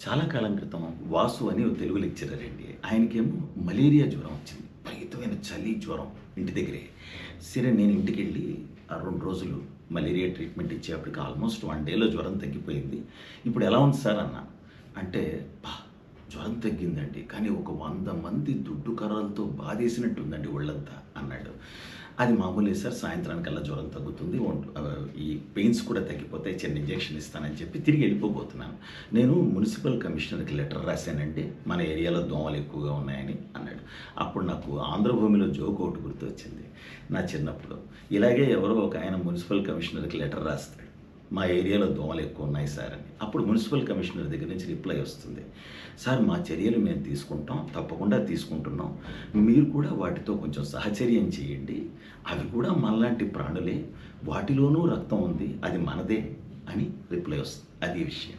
చాలా కాలం క్రితం వాసు అని ఓ తెలుగు లెక్చరర్ అండి. ఆయనకేమో మలేరియా జ్వరం వచ్చింది. విపరీతమైన చలి, జ్వరం ఇంటి దగ్గరే. సరే నేను ఇంటికెళ్ళి ఆ 2 రోజులు మలేరియా ట్రీట్మెంట్ ఇచ్చేప్పటికి ఆల్మోస్ట్ 1 డేలో జ్వరం తగ్గిపోయింది. ఇప్పుడు ఎలా ఉంది సార్ అన్నాను. అంటే జ్వరం తగ్గిందండి. కానీ ఒక 100 మంది దుడ్డు కర్రలతో బాధేసినట్టుందండి ఒళ్ళంతా అన్నాడు. అది మామూలే సార్, సాయంత్రానికల్లా జ్వరం తగ్గుతుంది. ఈ పెయిన్స్ కూడా తగ్గిపోతాయి. చిన్న ఇంజెక్షన్ ఇస్తానని చెప్పి తిరిగి వెళ్ళిపోబోతున్నాను. నేను మున్సిపల్ కమిషనర్‌కి లెటర్ రాశానండి. మన ఏరియాలో దోమలు ఎక్కువగా ఉన్నాయని అన్నాడు. అప్పుడు నాకు ఆంధ్రభూమిలో జోక్ ఒకటి గుర్తొచ్చింది. నా చిన్నప్పుడు ఇలాగే ఎవరో ఒక ఆయన మున్సిపల్ కమిషనర్‌కి లెటర్ రాస్తాడు. మా ఏరియాలో దోమలు ఎక్కువ ఉన్నాయి సార్ అని. అప్పుడు మున్సిపల్ కమిషనర్ దగ్గర నుంచి రిప్లై వస్తుంది. సార్ మా చర్యలు మేము తీసుకుంటాం, తప్పకుండా తీసుకుంటున్నాం. మీరు కూడా వాటితో కొంచెం సహచర్యం చేయండి. అవి కూడా మనలాంటి ప్రాణులే, వాటిలోనూ రక్తం ఉంది, అది మనదే అని రిప్లై వస్తుంది. అది విషయం.